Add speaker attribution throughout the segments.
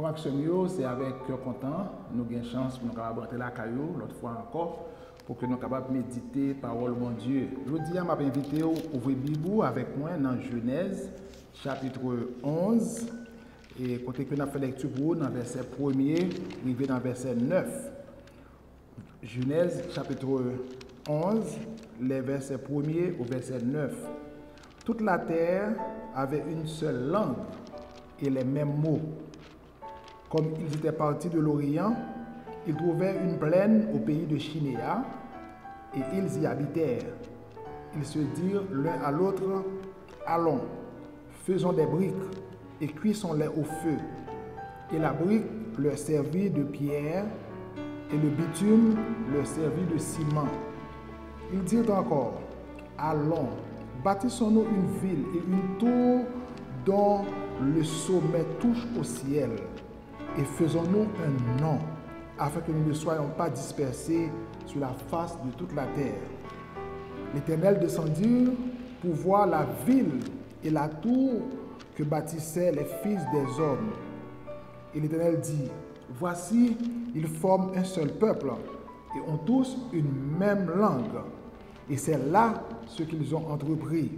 Speaker 1: fonctionne, c'est avec cœur content. Nous avons une chance pour nous rentrer la caillou, l'autre fois encore, pour que nous soyons capables de méditer parole de mon Dieu. Aujourd'hui, je m'ai invité à ouvrir la Bible avec moi dans Genèse, chapitre 11. Et quand on a fait lecture pour dans verset 1er, arrivé dans verset 9. Genèse, chapitre 11, les versets 1er au verset 9. Toute la terre avait une seule langue et les mêmes mots. Comme ils étaient partis de l'Orient, ils trouvèrent une plaine au pays de Chinéa et ils y habitèrent. Ils se dirent l'un à l'autre, allons, faisons des briques et cuisons-les au feu. Et la brique leur servit de pierre et le bitume leur servit de ciment. Ils dirent encore, allons, bâtissons-nous une ville et une tour dont le sommet touche au ciel, et faisons-nous un nom, afin que nous ne soyons pas dispersés sur la face de toute la terre. L'Éternel descendit pour voir la ville et la tour que bâtissaient les fils des hommes. Et l'Éternel dit, voici, ils forment un seul peuple, et ont tous une même langue. Et c'est là ce qu'ils ont entrepris.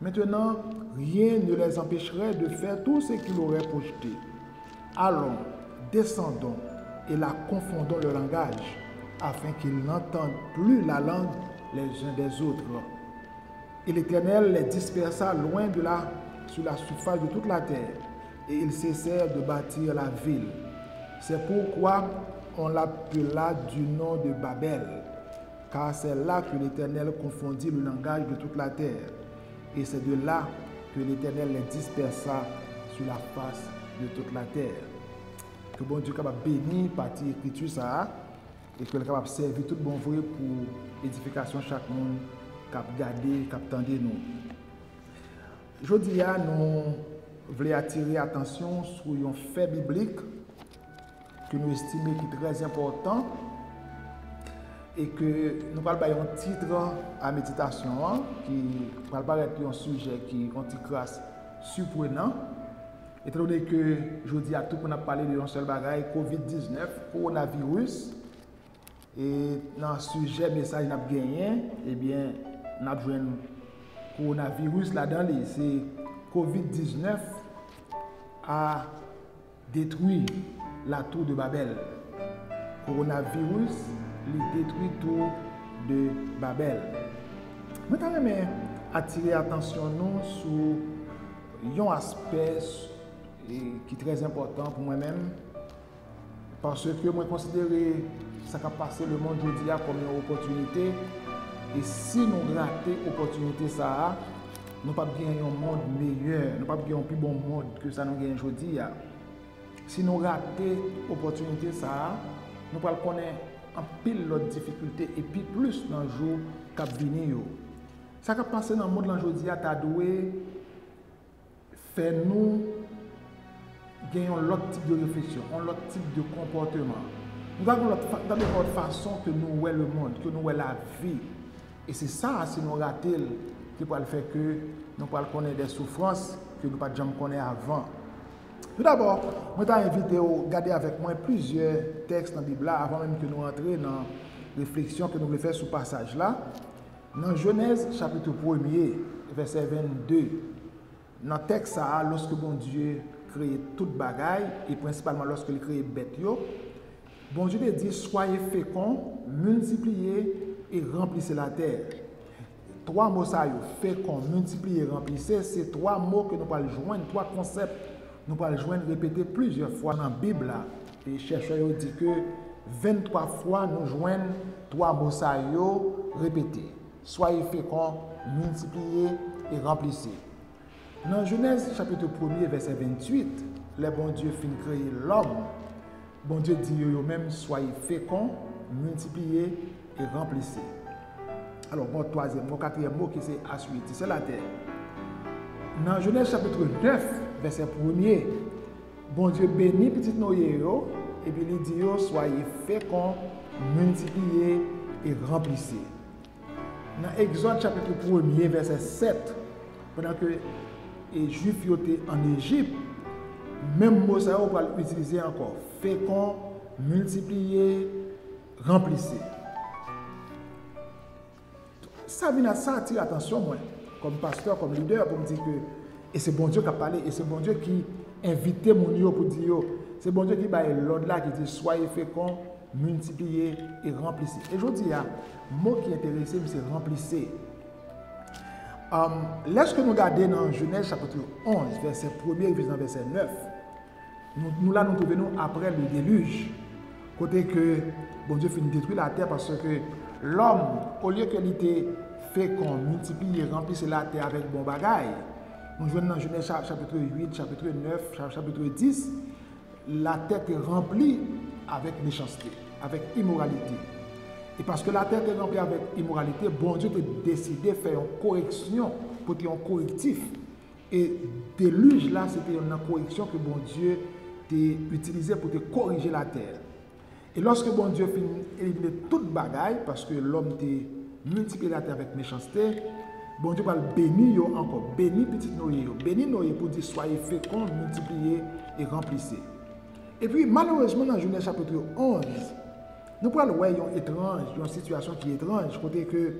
Speaker 1: Maintenant, rien ne les empêcherait de faire tout ce qu'ils auraient projeté. Allons, descendons et la confondons le langage, afin qu'ils n'entendent plus la langue les uns des autres. Et l'Éternel les dispersa loin de là, sur la surface de toute la terre, et ils cessèrent de bâtir la ville. C'est pourquoi on l'appela du nom de Babel, car c'est là que l'Éternel confondit le langage de toute la terre. Et c'est de là que l'Éternel les dispersa sur la face de toute la terre. Que bon Dieu capable bénir partie écriture ça et que le capable servir tout bon vrai pour édification chaque monde cap garder, cap tendre nous. Aujourd'hui nous voulons attirer attention sur un fait biblique que nous estimons qui est très important et que nous parlons d'un titre à méditation qui parle d'un sujet qui est anti-crasse surprenant. Étant donné que je dis à tout qu'on a parlé de un seul bagage, COVID-19, coronavirus, et dans le sujet message n'a gagné, eh bien, nous avons un coronavirus là-dedans, c'est COVID-19 a détruit la tour de Babel. Coronavirus il détruit tour de Babel. Maintenant, je attirer l'attention sur un aspect qui est très important pour moi-même, parce que moi, je considère ça qui a passé le monde aujourd'hui comme une opportunité. Et si nous ratons l'opportunité, nous ne pouvons pas gagner un monde meilleur, nous ne pouvons pas gagner un plus bon monde que ça nous gagne aujourd'hui. Si nous ratons l'opportunité, nous pouvons connaître en pile de difficultés et puis plus dans le jour qui vient. Ça qui a passé dans le monde aujourd'hui, a doué faire nous gagner un autre type de réflexion, un autre type de comportement. Nous avons dans notre façon que nous voyons le monde, que nous voyons la vie. Et c'est ça, si nous ratons, qui peut faire que nous pouvons connaître des souffrances que nous ne pouvons jamais connaître avant. Tout d'abord, je vais invité à regarder avec moi plusieurs textes dans la Bible avant même que nous entrions dans la réflexion que nous voulons faire sur ce passage-là. Dans Genèse, chapitre 1er, verset 22, dans le texte, lorsque bon Dieu crée toute bagaille, et principalement lorsque il crée bête, bon Dieu dit, soyez féconds, multipliez et remplissez la terre. Trois mots, fécond, multiplier et remplissez, c'est trois mots que nous allons joindre, trois concepts. Nous allons joindre, répéter plusieurs fois dans la Bible. Et les chercheurs disent que 23 fois nous joignons trois mots répétés. Soyez féconds, multipliez et remplissez. Dans Genèse chapitre 1er, verset 28, le bon Dieu finit de créer l'homme. Bon Dieu dit eux-mêmes, soyez féconds, multipliez et remplissez. Alors, mon troisième, mon quatrième mot qui c'est assuété, c'est la terre. Dans Genèse chapitre 9, verset 1er, bon Dieu bénit petit noyer et puis il dit soyez féconds, multipliez et remplissez. Dans Exode chapitre 1er, verset 7, pendant que les Juifs étaient en Égypte, même mot ça, on va l'utiliser encore. Fécond, multiplier, remplissez. Ça vient à ça attirer l'attention, moi, comme pasteur, comme leader, pour me dire que, et c'est bon Dieu qui a parlé, et c'est bon Dieu qui invite mon yo pour dire, c'est bon Dieu qui va l'ordre là, qui dit, soyez féconds, multipliez et remplissez. Et je dis, le mot qui est intéressant, c'est remplissez. Lorsque nous regardons dans Genèse chapitre 11, verset 1er et verset 9, nous trouvons après le déluge, côté que bon Dieu finit de détruire la terre parce que l'homme, au lieu qu'il était fécond, multiplie et remplisse la terre avec bon bagaille, nous jouons dans Genèse chapitre 8, chapitre 9, chapitre 10, la terre est remplie avec méchanceté, avec immoralité. Et parce que la terre est remplie avec immoralité, bon Dieu a décidé de faire une correction pour qu'il y ait un correctif. Et déluge là, c'était une correction que bon Dieu a utilisée pour corriger la terre. Et lorsque bon Dieu finit d'éliminer toute bagaille, parce que l'homme a multiplié la terre avec méchanceté, bon Dieu va bénir encore, bénir petit Noé, bénir Noé pour dire soyez féconds, multipliez et remplissez. Et puis malheureusement dans Genèse chapitre 11, nous pouvons voir une situation qui est étrange, côté que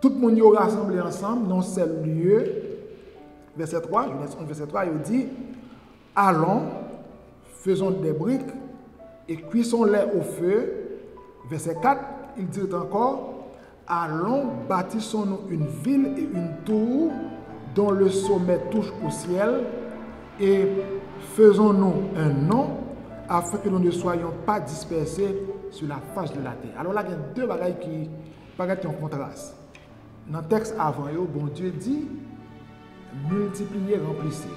Speaker 1: tout le monde est rassemblé ensemble dans un seul lieu. Verset 3, Genèse 11, verset 3, il dit allons, faisons des briques et cuisons-les au feu. Verset 4, il dit encore allons, bâtissons-nous une ville et une tour dont le sommet touche au ciel et faisons-nous un nom afin que nous ne soyons pas dispersés sur la face de la terre. Alors là, il y a deux bagailles qui ont contraste. Dans le texte avant, bon Dieu dit multiplier, remplissez.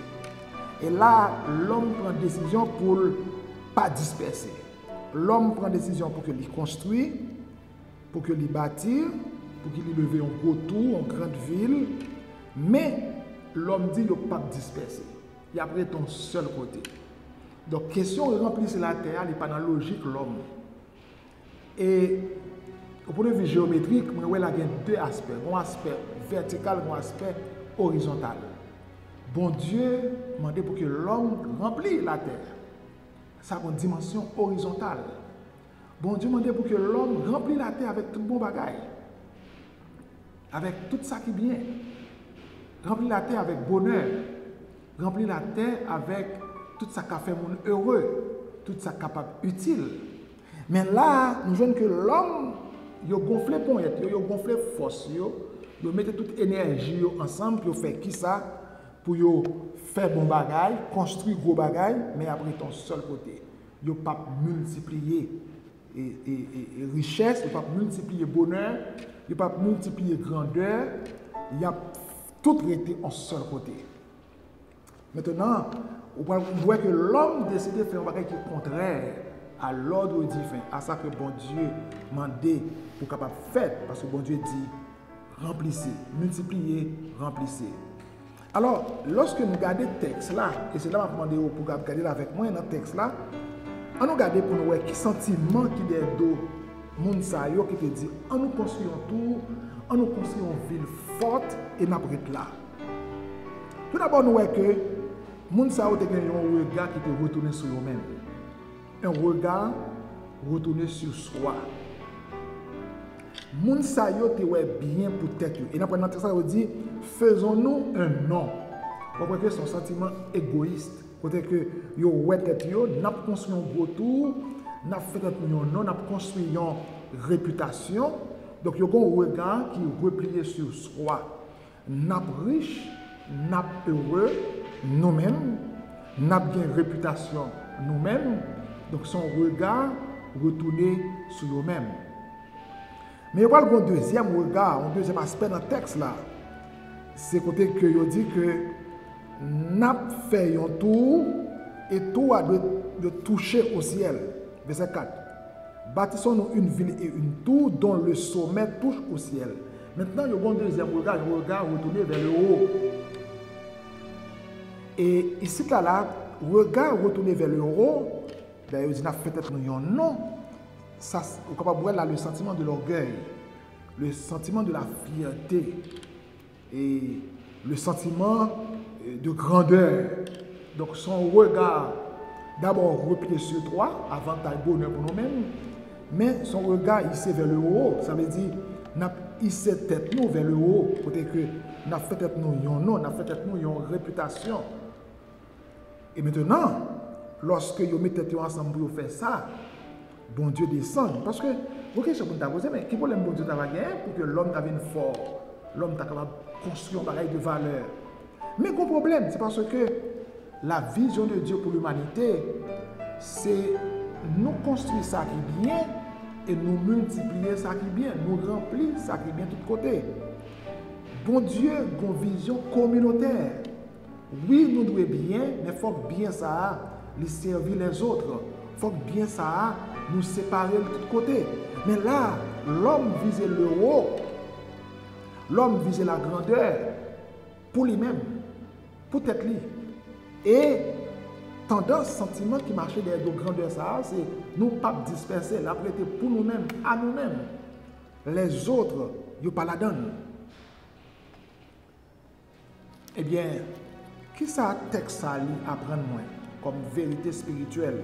Speaker 1: Et là, l'homme prend décision pour ne pas disperser. L'homme prend décision pour qu'il construise, pour qu'il bâtisse, pour qu'il lève un gros tour, une grande ville. Mais l'homme dit qu'il ne pas disperser. Il y a pris ton seul côté. Donc, question de remplir la terre, n'est pas dans la logique l'homme. Et au point de vue géométrique, il y a deux aspects. Un aspect vertical, un aspect horizontal. Bon Dieu demandé pour que l'homme remplisse la terre. Ça a une dimension horizontale. Bon Dieu demandé pour que l'homme remplisse la terre avec tout bon bagage. Avec tout ça qui est bien. Remplir la terre avec bonheur. Remplir la terre avec tout ça qui fait monde heureux. Tout ça capable utile. Mais là, nous voyons que l'homme, il a gonflé pour être, il a gonflé force, il a mis toute énergie ensemble pour faire qui ça? Pour faire bon bagaille, construire gros bagaille, mais après ton seul côté. Il n'a pas multiplié et richesse, il n'a pas multiplié bonheur, il n'a pas multiplié grandeur, il a tout été en seul côté. Maintenant, on voit que l'homme décide de faire un bagaille qui est contraire à l'ordre divin, à ça que bon Dieu demandé pour capable faire, parce que bon Dieu dit remplissez, multipliez, remplissez. Alors, lorsque nous regardons le texte là, et c'est là que je demande pour regarder avec moi dans le texte là, on nous regarde pour nous voir quel sentiment qui est de monde qui te dit on nous construit un tour, on nous construit une ville forte et nous sommes là. Tout d'abord, nous voyons que monde a un regard qui te retourne sur eux-mêmes. Un regard retourné sur soi. Moun sa yo te wè bien pour tête. Et dans le texte, on dit faisons-nous un nom. Vous voyez que son sentiment égoïste. Côté que yo wè tête yo, n'a construit un gros tour, n'a fait un nom, n'a construit une réputation. Donc yo gon regard qui replié sur soi. N'a riche, n'a heureux nous-mêmes, n'a bien réputation nous-mêmes. Donc son regard retourné sur nous-mêmes. Mais il y a un deuxième regard, un deuxième aspect dans le texte là. C'est côté que il dit que n'a fait un tour et tout a de toucher au ciel. Verset 4. Bâtissons-nous une ville et une tour dont le sommet touche au ciel. Maintenant, il y a un deuxième regard, le regard retourné vers le haut. Et ici, là, regard retourné vers le haut, ben, il dit n'a fait être un nom. Ça, on peut voir là le sentiment de l'orgueil, le sentiment de la fierté et le sentiment de grandeur. Donc son regard, d'abord replié sur toi, avant ta bonheur pour nous-mêmes, mais son regard hissé vers le haut, ça veut dire, n'a hissé tête nous vers le haut, côté que n'a fait tête nous yon nom, n'a fait tête nous yon réputation. Et maintenant, lorsque vous mettez tête ensemble pour faire ça, bon Dieu descend. Parce que, vous question pour vous poser, mais qui problème bon Dieu t'a gagné pour que l'homme devienne fort, l'homme t'a capable de construire un bagage de valeur. Mais le problème, c'est parce que la vision de Dieu pour l'humanité, c'est nous construire ça qui est bien et nous multiplier ça qui est bien, nous remplir ça qui est bien de tous côtés. Bon Dieu a une vision communautaire. Oui, nous devons bien, mais il faut que bien ça les servir les autres. Il faut que bien ça nous séparer de tous côtés. Mais là, l'homme visait le haut, l'homme visait la grandeur pour lui-même, pour être lui. Et tendance, sentiment qui marchait derrière de grandeur, ça, c'est nous pas disperser, la prêter pour nous-mêmes, à nous-mêmes. Les autres, ils ne pas la donnent. Eh bien, qui ça texte ça apprendre moi comme vérité spirituelle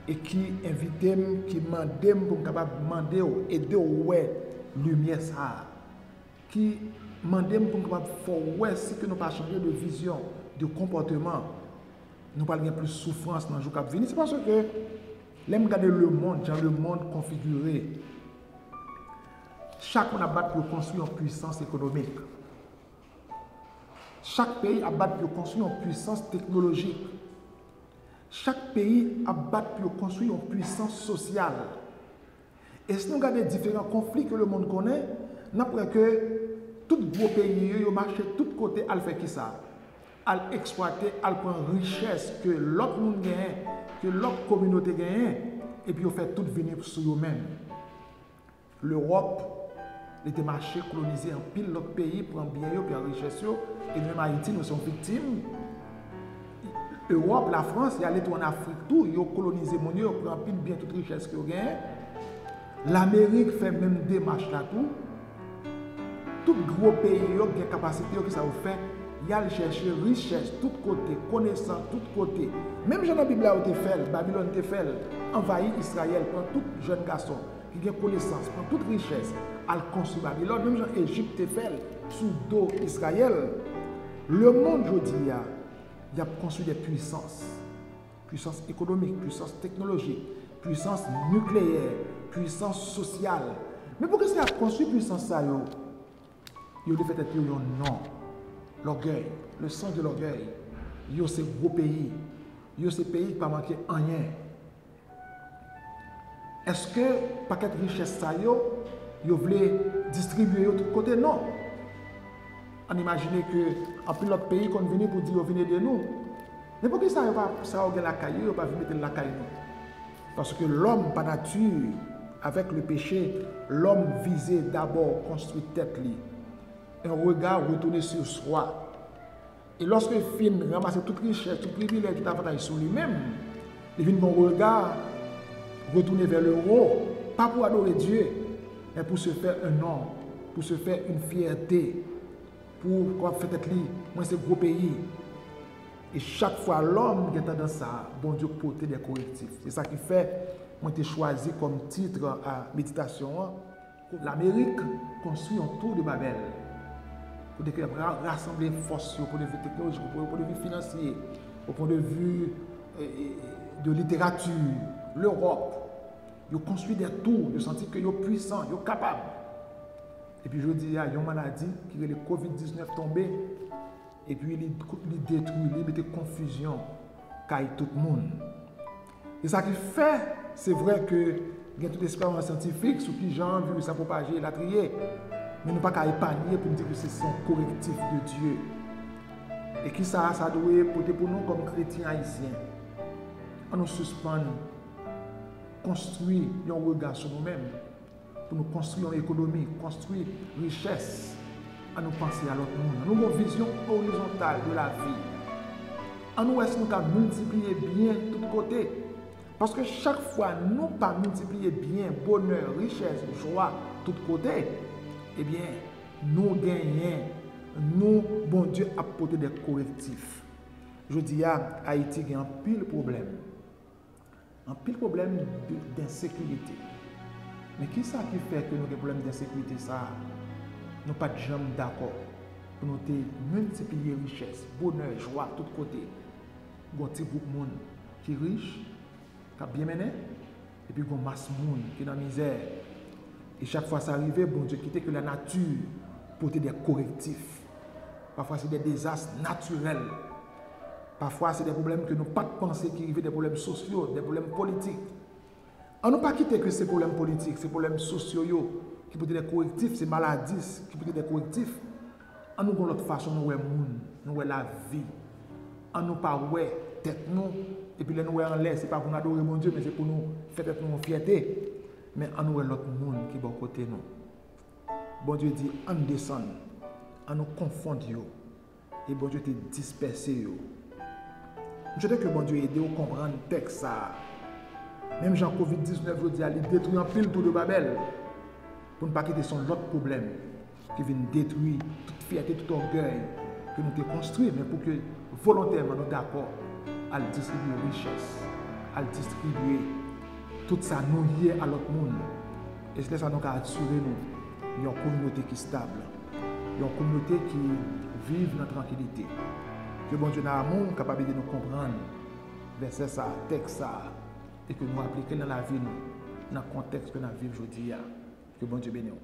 Speaker 1: et qui invite qui demande pour capable demander aider ouais lumière ça qui demande pour capable faire ouais si que nous pas changer de vision de comportement nous pas plus souffrance dans jour qui venir c'est parce que l'aime regarder le monde genre le monde configuré chaque on a battu pour construire une puissance économique. Chaque pays a battu pour construire une puissance technologique. Chaque pays a battu pour construire une puissance sociale. Et si nous regardons différents conflits que le monde connaît, nous avons que tout gros pays, ils marchent de tous côtés à faire qui ça? À exploiter, à prendre richesse que l'autre monde gagne, que l'autre communauté gagne, et puis ils fait tout venir sur eux-mêmes. L'Europe, était marché colonisé en pile l'autre pays pour en bien et en richesse et même Haïti nous sommes victimes. L'Europe, la France, il y a tout en Afrique tout, ils ont colonisé mon Dieu, ils ont pile bien toute richesse qu'ils ont gagné. L'Amérique fait même des marches là tout. Tout gros pays qui ont capacité que ça vous fait, il y a chercher richesse tout côté, connaissance tout côté. Même dans la Bible là où tu fait, Babylone te fait envahir Israël prend tout jeune garçon qui a connaissance, prend toute richesse. Al construire Babylone, même dans l'Égypte fait sous dos Israël. Le monde aujourd'hui, il a construit des puissances. Puissance économique, puissance technologique, puissance nucléaire, puissance sociale. Mais pourquoi ça a construit puissance ça? Il a fait un non. L'orgueil, le sang de l'orgueil. Il y a ces gros pays. Il y a ces pays qui ne manquent rien. Est-ce que paquet de richesse ça ils voulaient distribuer de tous côtés? Non. On imagine que en plus l'autre pays qu'on vient pour dire venez de nous. Mais pourquoi ça a la caille, on va mettre la caille? Parce que l'homme par nature, avec le péché, l'homme visait d'abord construire tête li. Un regard retourné sur soi. Et lorsque il finit ramasser toute richesse, tout privilège, tout avantage sur lui-même, il vient mon regard retourner vers le haut, pas pour adorer Dieu, mais pour se faire un nom, pour se faire une fierté, pour faire tête li, moi c'est gros pays. Et chaque fois l'homme qui est dans ça, bon Dieu porter des correctifs. C'est ça qui fait, moi j'ai choisi comme titre à méditation, l'Amérique construit autour de Babel. Pour rassembler force au point de vue technologique, au point de vue financier, au point de vue de littérature, l'Europe. Ils ont construit des tours, ils ont senti qu'ils sont puissants, ils sont capables. Et puis je dis, il y a une maladie qui est le Covid-19 tombé, et puis il détruit, il met confusion, caille tout le monde. Et ça qui fait, c'est vrai que il y a toute expérience scientifique sur qui j'en vu ça propager, la trier. Mais nous ne pouvons pas épargner pour dire que c'est son correctif de Dieu. Et qui ça doit porter pour nous comme chrétiens haïtiens. On nous suspend, construire un regard sur nous-mêmes, pour nous construire une économie, construire une richesse, à nous penser à l'autre monde. Nous avons une vision horizontale de la vie. En nous, est-ce que nous avons multiplié bien de tous côtés? Parce que chaque fois, nous pas multiplier bien bonheur, richesse, joie, de tous côtés, eh bien, nous gagnons, nous, bon Dieu, apporter des correctifs. Je dis à Haïti il y a un pile problème. Un pile problème d'insécurité. Mais qui ça qui fait que nous avons des problèmes d'insécurité ça? Nous pas de jamais d'accord pour nous multiplier richesse, bonheur, joie, de tous côtés. Il y a un petit groupe de monde qui est riche, qui a bien mené, et puis il y a une masse de monde qui est dans la misère. Et chaque fois que ça arrive, bon Dieu, quitte que la nature porte des correctifs. Parfois, c'est des désastres naturels. Parfois, c'est des problèmes que nous ne pas penser qui arrivent, des problèmes sociaux, des problèmes politiques. On ne pas quitter que ces problèmes politiques, ces problèmes sociaux qui portent des correctifs, ces maladies qui portent des correctifs. On nous, de l'autre façon, nous voyons le monde, nous voyons la vie. On nous pas ouais tête nous, et puis nous voyons en l'air, ce n'est pas pour nous adorer mon Dieu, mais c'est pour nous faire tête nous en fierté. Mais on nous voit l'autre monde qui est à côté nous. Bon Dieu dit, on descend, on nous confond, et bon Dieu te dispersé. Je dis que bon Dieu aide à comprendre le texte. Même Jean Covid-19, je dis, il détruit un pile tout de Babel. Pour ne pas quitter son autre problème qui vient détruire toute fierté, tout orgueil que nous avons construit, mais pour que volontairement nous d'accord à distribuer richesse, à distribuer tout ça nous lié à l'autre monde. Et c'est ça nous a assuré nous une communauté qui est stable, une communauté qui vive dans la tranquillité. Que bon Dieu n'a amour capable de nous comprendre verset ça, texte ça, et que nous appliquons dans la vie, dans le contexte que nous vivons aujourd'hui. Que bon Dieu bénisse.